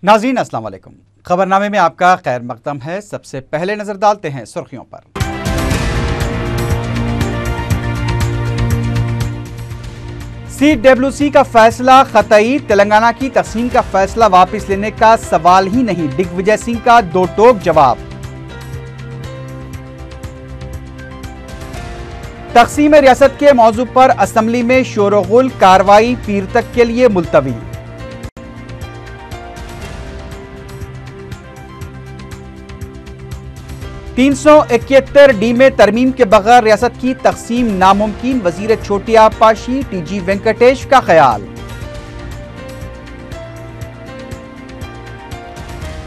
नाज़रीन अस्सलाम वालेकुम। खबरनामे में आपका खैर मकदम है। सबसे पहले नजर डालते हैं सुर्खियों पर। CWC का फैसला खतई, तेलंगाना की तकसीम का फैसला वापस लेने का सवाल ही नहीं, दिग्विजय सिंह का दो टोक जवाब। तकसीम रियासत के मौजू पर असम्बली में शोरगुल, कार्रवाई पीर तक के लिए मुलतवी। डी में तरमीम के बगैर रियासत की तकसीम नामुमकिन, वजीर छोटी आबपाशी TG वेंकटेश का ख्याल।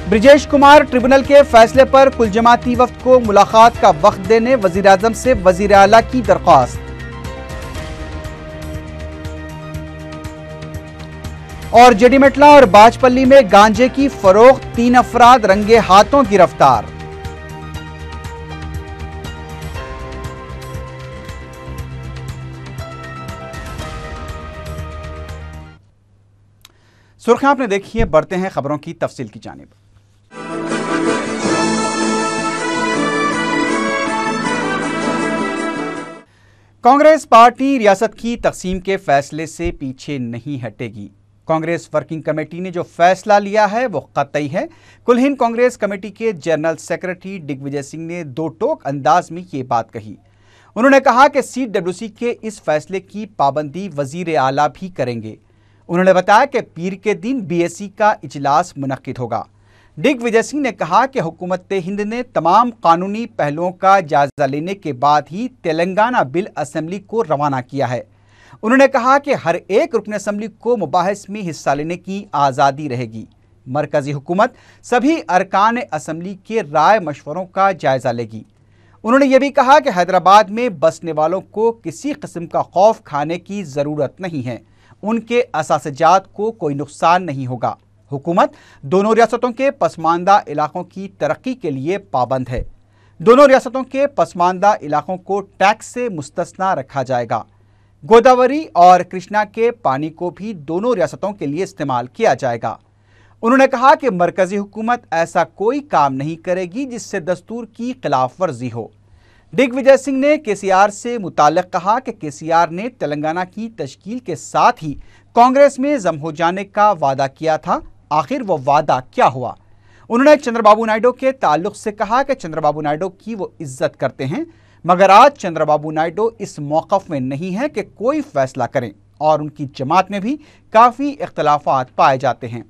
ब्रिजेश कुमार ट्रिब्यूनल के फैसले पर कुल जमाती वफ्द को मुलाकात का वक्त देने वजीर आजम से वजीर आला की दरख्वास्त। और जेडीमेटला और बाजपल्ली में गांजे की फरोख्त, 3 अफराद रंगे हाथों गिरफ्तार। सुर्खियां आपने देखी है, बढ़ते हैं खबरों की तफसील की जानिब। कांग्रेस पार्टी रियासत की तकसीम के फैसले से पीछे नहीं हटेगी। कांग्रेस वर्किंग कमेटी ने जो फैसला लिया है वो कतई है। कुल हिंद कांग्रेस कमेटी के जनरल सेक्रेटरी दिग्विजय सिंह ने दो टोक अंदाज में ये बात कही। उन्होंने कहा कि CWC के इस फैसले की पाबंदी वजीर आला भी करेंगे। उन्होंने बताया कि पीर के दिन BSE का इजलास मुनक्किद होगा। दिग्विजय सिंह ने कहा कि हुकूमत हिंद ने तमाम कानूनी पहलुओं का जायजा लेने के बाद ही तेलंगाना बिल असेंबली को रवाना किया है। उन्होंने कहा कि हर एक रुकन असेंबली को मुबाहिस में हिस्सा लेने की आज़ादी रहेगी। मरकजी हुकूमत सभी अरकान असेंबली के राय मशवरों का जायजा लेगी। उन्होंने ये भी कहा कि हैदराबाद में बसने वालों को किसी किस्म का खौफ खाने की ज़रूरत नहीं है। उनके असासजात को कोई नुकसान नहीं होगा। हुकूमत दोनों रियासतों के पसमानदा इलाकों की तरक्की के लिए पाबंद है। दोनों रियासतों के पसमानदा इलाकों को टैक्स से मुस्तस्ना रखा जाएगा। गोदावरी और कृष्णा के पानी को भी दोनों रियासतों के लिए इस्तेमाल किया जाएगा। उन्होंने कहा कि मरकजी हुकूमत ऐसा कोई काम नहीं करेगी जिससे दस्तूर की खिलाफ वर्जी हो। दिग्विजय सिंह ने KCR से मुताल्लिक़ कहा कि KCR ने तेलंगाना की तश्कील के साथ ही कांग्रेस में जम हो जाने का वादा किया था। आखिर वो वादा क्या हुआ? उन्होंने चंद्रबाबू नायडू के ताल्लुक से कहा कि चंद्रबाबू नायडू की वो इज्जत करते हैं, मगर आज चंद्रबाबू नायडू इस मौक़िफ़ में नहीं है कि कोई फैसला करें और उनकी जमात में भी काफ़ी इख्तलाफात पाए जाते हैं।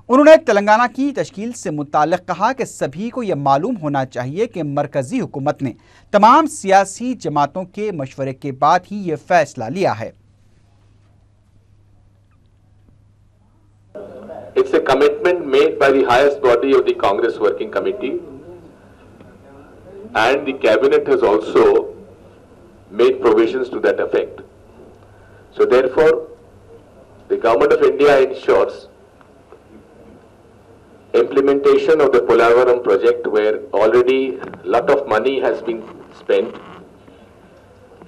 उन्होंने तेलंगाना की तश्कील से मुताल्लिक़ कहा कि सभी को यह मालूम होना चाहिए कि मरकज़ी हुकूमत ने तमाम सियासी जमातों के मशवरे के बाद ही ये फैसला लिया है। It's a commitment made by the highest body of the Congress Working Committee, and the Cabinet has also made provisions to that effect. So therefore, the Government of India ensures implementation of the Polavaram project, where already a lot of money has been spent,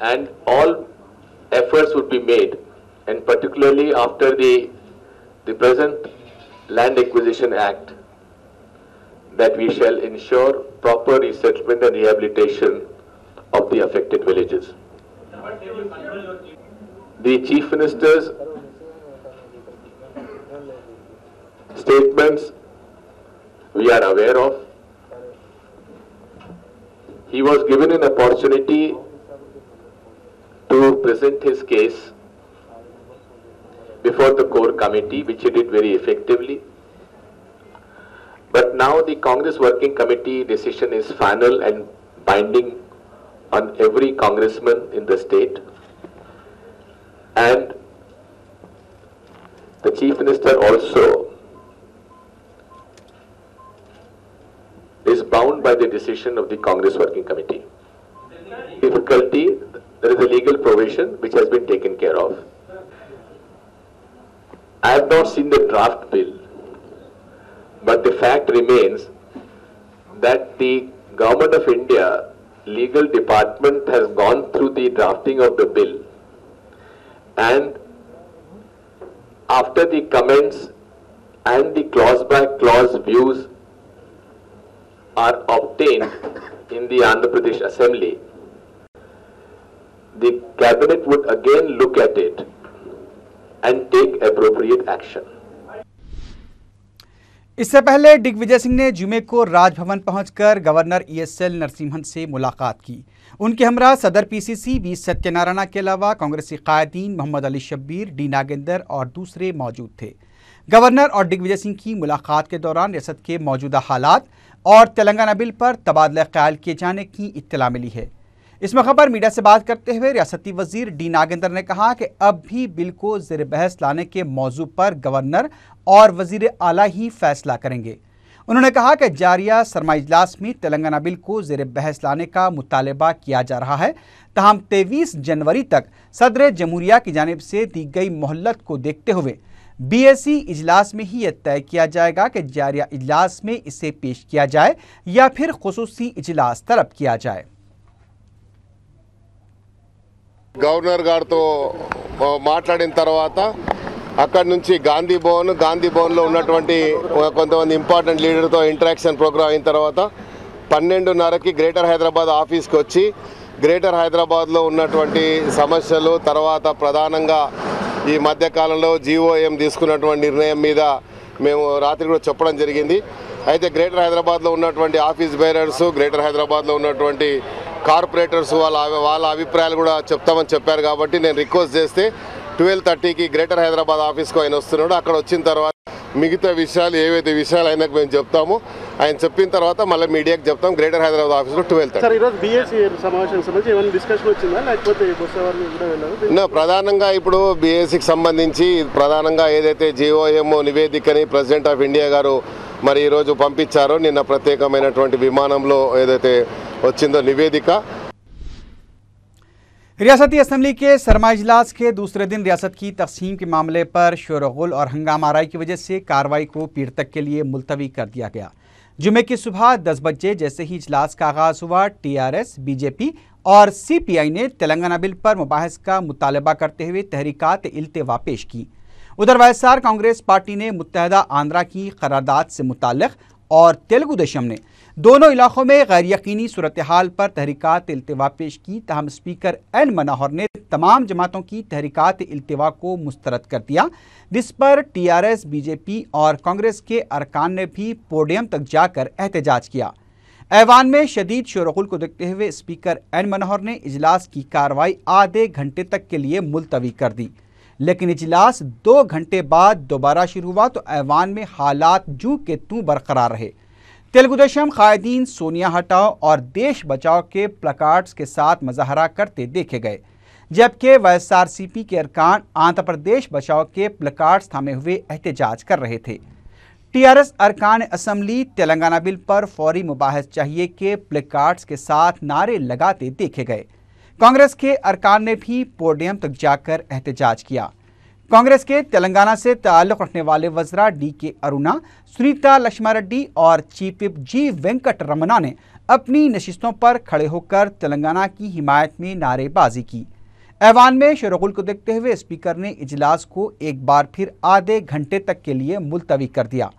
and all efforts would be made, and particularly after the present Land Acquisition Act, that we shall ensure proper resettlement and rehabilitation of the affected villages. The Chief Minister's statements we are aware of. He was given an opportunity to present his case before the core committee, which he did very effectively. But now the Congress Working Committee decision is final and binding on every congressman in the state. And the Chief Minister also is bound by the decision of the Congress Working Committee. Difficulty, there is a legal provision which has been taken care of. I have not seen the draft bill, but the fact remains that the Government of India legal department has gone through the drafting of the bill, and after the comments and the clause by clause views are obtained in the Andhra Pradesh Assembly, the cabinet would again look at it and take appropriate action. इससे पहले दिग्विजय सिंह ने जुमे को राजभवन पहुंचकर governor ESL Narasimhan से मुलाकात की। उनके हमरा सदर PCC V सत्यनारायण के अलावा कांग्रेसी कायदीन मोहम्मद अली शब्बीर, डी नागेंद्र और दूसरे मौजूद थे। गवर्नर और दिग्विजय सिंह की मुलाकात के दौरान रियासत के मौजूदा हालात और तेलंगाना बिल पर तबादला ख्याल किए जाने की इत्तला मिली है। इस मौके पर मीडिया से बात करते हुए रियासती वजीर डी नागेंद्र ने कहा कि अब भी बिल को ज़ेर बहस लाने के मौजू पर गवर्नर और वजीर आला ही फैसला करेंगे। उन्होंने कहा कि जारिया सरमाई इजलास में तेलंगाना बिल को ज़ेर बहस लाने का मुतालबा किया जा रहा है, तहम 23 जनवरी तक सदर जमहूरिया की जानिब से दी गई मोहलत को देखते हुए BSE इजलास में ही यह तय किया जाएगा कि जारिया इजलास में इसे पेश किया जाए या फिर खुसूसी इजलास तलब किया जाए। గవర్నర్ గారితో మాట్లాడిన తర్వాత అక్కడి నుంచి గాంధీ భవన్లో ఉన్నటువంటి కొంతమంది ఇంపార్టెంట్ లీడర్తో ఇంటరాక్షన్ ప్రోగ్రామ్ అయిన తర్వాత 12:30కి గ్రేటర్ హైదరాబాద్ ఆఫీస్కి వచ్చి గ్రేటర్ హైదరాబాద్లో ఉన్నటువంటి సమస్యలు, తర్వాత ప్రధానంగా ఈ మధ్యకాలంలో GOM తీసుకున్నటువంటి నిర్ణయం మీద మేము రాత్రి కూడా చెప్పడం జరిగింది। అయితే గ్రేటర్ హైదరాబాద్లో ఉన్నటువంటి ఆఫీస్ బేరర్స్, గ్రేటర్ హైదరాబాద్లో ఉన్నటువంటి కార్పొరేటర్స్ వాళ్ళ అభిప్రాయాలు కూడా చెప్తామని చెప్పారు। కాబట్టి నేను రిక్వెస్ట్ చేస్తే 12:30కి గ్రేటర్ హైదరాబాద్ ఆఫీస్కు ఆయన వస్తున్నాడు। అక్కడ వచ్చిన తర్వాత మిగతా విషయాలు ఏవైతే విషయాలు అయినాక మేము చెప్తాము, ఆయన చెప్పిన తర్వాత మళ్ళీ మీడియాకి చెప్తాం। గ్రేటర్ హైదరాబాద్ ఆఫీస్లో 12:30 ప్రధానంగా ఇప్పుడు BSEకి సంబంధించి ప్రధానంగా ఏదైతే GOM నివేదికని ప్రెసిడెంట్ ఆఫ్ ఇండియా గారు మరి ఈరోజు పంపించారో, నిన్న ప్రత్యేకమైనటువంటి విమానంలో ఏదైతే వచ్చిందో నివేదిక। रियासती असम्बली के सरमाई इजलास के दूसरे दिन रियासत की तकसीम के मामले पर शोरगुल और हंगामा आराई की वजह से कार्रवाई को पीर तक के लिए मुलतवी कर दिया गया। जुमे की सुबह 10 बजे जैसे ही इजलास का आगाज हुआ, TRS, BJP और CPI ने तेलंगाना बिल पर मुबाहिस का मुतालबा करते हुए तहरीकात इल्तिवा पेश की। उधर YSR कांग्रेस पार्टी ने मुत्तहदा आंध्रा की करारदाद से मुताल्लिक और तेलुगु देशम ने दोनों इलाकों में गैर यकीनी सूरत हाल पर तहरीकात इल्तिवा पेश की। तहम स्पीकर N मनोहर ने तमाम जमातों की तहरीकात इल्तिवा को मुस्तरद कर दिया, जिस पर TRS, BJP और कांग्रेस के अरकान ने भी पोडियम तक जाकर एहतजाज किया। ऐवान में शदीद शोरगुल को देखते हुए स्पीकर N मनोहर ने इजलास की कार्रवाई आधे घंटे तक के लिए मुलतवी कर दी, लेकिन इजलास 2 घंटे बाद दोबारा शुरू हुआ तो ऐवान में हालात जू के तू बरकरार रहे। तेलुगु देशम कायदीन सोनिया हटाओ और देश बचाओ के प्लकार्ड्स के साथ मुजाहरा करते देखे गए, जबकि YSRCP के अरकान आंध्र प्रदेश बचाओ के प्लकार्ड्स थामे हुए एहतजाज कर रहे थे। TRS अरकान असम्बली तेलंगाना बिल पर फौरी मुबाहिस चाहिए के प्लकार्ड्स के साथ नारे लगाते देखे गए। कांग्रेस के अरकान ने भी पोडियम तक जाकर एहतजाज किया। कांग्रेस के तेलंगाना से ताल्लुक़ रखने वाले वज़रा DK अरुणा, सुनीता लक्ष्मारेड्डी और chief whip G Venkat Ramana ने अपनी नशिस्तों पर खड़े होकर तेलंगाना की हिमायत में नारेबाजी की। ऐवान में शोरगुल को देखते हुए स्पीकर ने इजलास को एक बार फिर आधे घंटे तक के लिए मुलतवी कर दिया।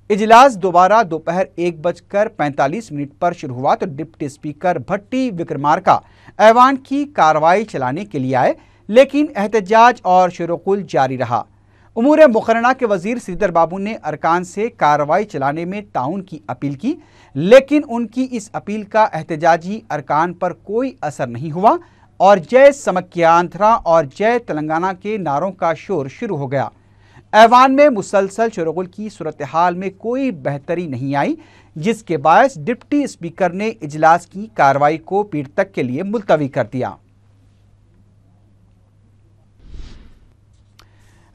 इजलास दोबारा दोपहर 1:45 पर शुरू हुआ तो डिप्टी स्पीकर भट्टी विक्रमार्का ऐवान की कार्रवाई चलाने के लिए आए, लेकिन एहतजाज और शोरगुल जारी रहा। उमूर मुकर्रना के वजीर श्रीधर बाबू ने अरकान से कार्रवाई चलाने में ताउन की अपील की, लेकिन उनकी इस अपील का एहतजाजी अरकान पर कोई असर नहीं हुआ और जय समक्यांध्रा और जय तेलंगाना के नारों का शोर शुरू हो गया। ऐवान में मुसलसल शोरगुल की सूरत हाल में कोई बेहतरी नहीं आई, जिसके बायस डिप्टी स्पीकर ने इजलास की कार्रवाई को पीर तक के लिए मुलतवी कर दिया।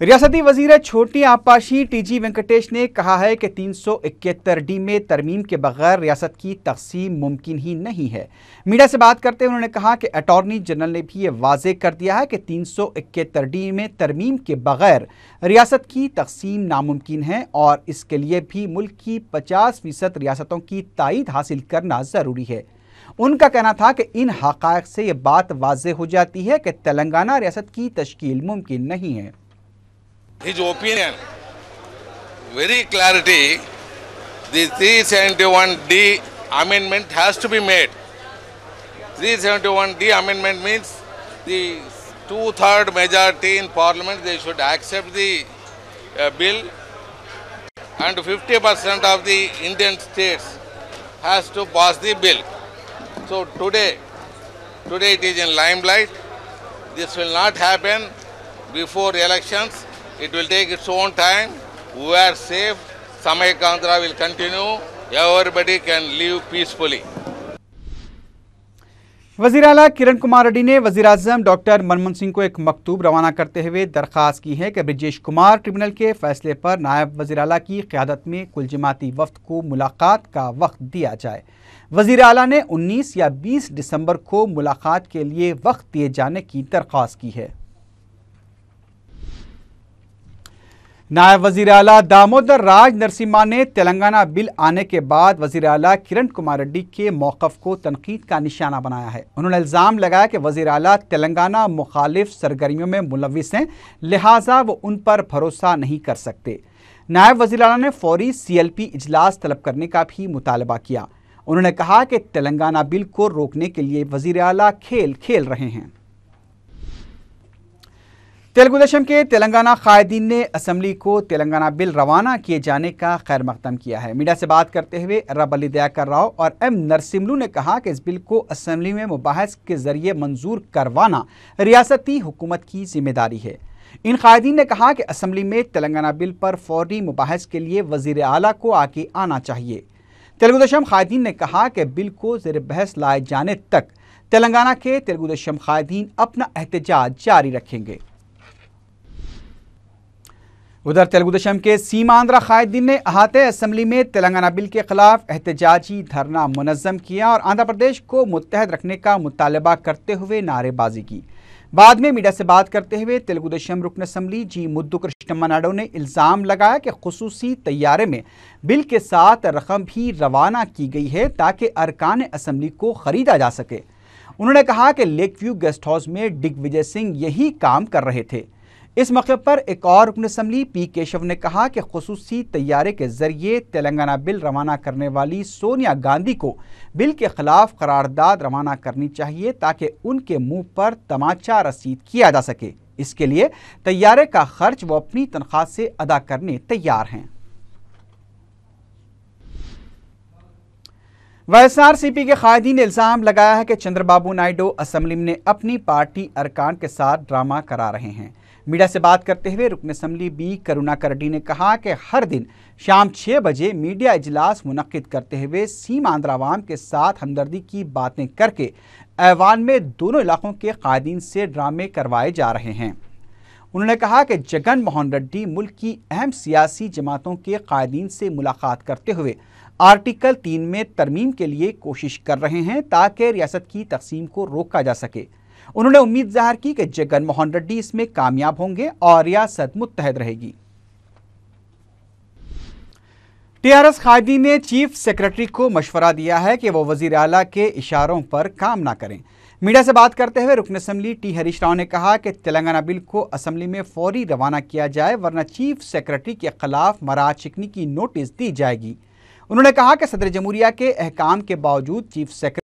रियासती वजीर छोटी आबपाशी TG वेंकटेश ने कहा है कि 371D में तरमीम के बगैर रियासत की तकसीम मुमकिन ही नहीं है। मीडिया से बात करते हुए उन्होंने कहा कि अटॉर्नी जनरल ने भी ये वाज़ेह कर दिया है कि 371D में तरमीम के बगैर रियासत की तकसीम नामुमकिन है और इसके लिए भी मुल्क की 50% रियासतों की तायीद हासिल करना ज़रूरी है। उनका कहना था कि इन हक़ाइक़ से ये बात वाज़ेह हो जाती है कि तेलंगाना रियासत की तश्कील मुमकिन नहीं है। His opinion very clarity, the 371D amendment has to be made. 371D amendment means the 2/3 majority in Parliament, they should accept the bill, and 50% of the Indian states has to pass the bill. So today it is in limelight. This will not happen before elections. It will take its own time. We are safe. Samayakandra will continue. Everybody can live peacefully. वज़ीर आला किरण कुमार रेड्डी ने वज़ीर आज़म doctor Manmohan Singh को एक मकतूब रवाना करते हुए दरख्वास्त की है कि ब्रजेश कुमार ट्रिब्यूनल के फैसले पर नायब वज़ीर आला की क़यादत में कुल जमाती वफ़द को मुलाकात का वक्त दिया जाए। वज़ीर आला ने 19 या 20 दिसंबर को मुलाकात के लिए वक्त दिए जाने की दरख्वास्त की है। नायब वज़ीर आला दामोदर राज नरसिम्हा ने तेलंगाना बिल आने के बाद वज़ीर आला किरण कुमार रेड्डी के मौक़िफ़ को तनकीद का निशाना बनाया है। उन्होंने इल्ज़ाम लगाया कि वज़ीर आला तेलंगाना मुखालिफ सरगर्मियों में मुलव्विस हैं, लिहाजा वो उन पर भरोसा नहीं कर सकते। नायब वज़ीर आला ने फौरी CLP इजलास तलब करने का भी मुतालबा किया। उन्होंने कहा कि तेलंगाना बिल को रोकने के लिए वज़ीर आला खेल खेल रहे हैं। तेलुगु देशम के तेलंगाना कायदीन ने असम्बली को तेलंगाना बिल रवाना किए जाने का खैर मकदम किया है। मीडिया से बात करते हुए रबली दयाकर राव और M नरसिम्लू ने कहा कि इस बिल को असम्बली में मुबाहस के जरिए मंजूर करवाना रियासती हुकूमत की जिम्मेदारी है। इन कायदीन ने कहा कि असम्बली में तेलंगाना बिल पर फौरी मुबाहस के लिए वज़ीर आला को आगे आना चाहिए। तेलुगु देशम कायदीन ने कहा कि बिल को ज़ेर बहस लाए जाने तक तेलंगाना के तेलुगु देशम कायदीन अपना एहतजाज जारी रखेंगे। उधर तेलुगु देशम के सीमांध्रा कायदीन ने अहाते असम्बली में तेलंगाना बिल के खिलाफ एहतजाजी धरना मुनज़्ज़म किया और आंध्र प्रदेश को मुत्तहद रखने का मुतालबा करते हुए नारेबाजी की। बाद में मीडिया से बात करते हुए तेलुगु देशम रुकन असम्बली जी मुद्दु कृष्णम्मा नायडू ने इल्ज़ाम लगाया कि खुसूसी तैयारे में बिल के साथ रकम भी रवाना की गई है ताकि अरकान असम्बली को ख़रीदा जा सके। उन्होंने कहा कि लेक व्यू गेस्ट हाउस में दिग्विजय सिंह यही काम कर रहे थे। इस मौके पर एक और रुकन असम्बली P केशव ने कहा कि खुसूसी तैयारे के जरिए तेलंगाना बिल रवाना करने वाली सोनिया गांधी को बिल के खिलाफ करारदाद रवाना करनी चाहिए ताकि उनके मुंह पर तमाचा रसीद किया जा सके। इसके लिए तैयारे का खर्च वो अपनी तनख्वाह से अदा करने तैयार हैं। YSRCP के कायदीन ने इल्ज़ाम लगाया है कि चंद्रबाबू नायडू असम्बली में अपनी पार्टी अरकान के साथ ड्रामा करा रहे हैं। मीडिया से बात करते हुए रुकन असम्बली B करुणाकर रेड्डी ने कहा कि हर दिन शाम 6 बजे मीडिया इजलास मुनक्किद करते हुए सीमांध्र आवाम के साथ हमदर्दी की बातें करके ऐवान में दोनों इलाकों के कायदीन से ड्रामे करवाए जा रहे हैं। उन्होंने कहा कि जगन मोहन रेड्डी मुल्क की अहम सियासी जमातों के कायदीन से मुलाकात करते हुए आर्टिकल 3 में तरमीम के लिए कोशिश कर रहे हैं ताकि रियासत की तकसीम को रोका जा सके। उन्होंने उम्मीद जाहिर की कि जगन मोहन रेड्डी इसमें कामयाब होंगे और रियासत मुत्तहद रहेगी। TRS कायदीन ने चीफ सेक्रेटरी को मशवरा दिया है कि वो वज़ीर आला के इशारों पर काम ना करें। मीडिया से बात करते हुए रुकन असम्बली T हरीश राव ने कहा कि तेलंगाना बिल को असम्बली में फौरी रवाना किया जाए वरना चीफ सेक्रेटरी के खिलाफ मराज शिकनी की नोटिस दी जाएगी। उन्होंने कहा कि सदर जमहूरिया के अहकाम के बावजूद चीफ सेक्रेटरी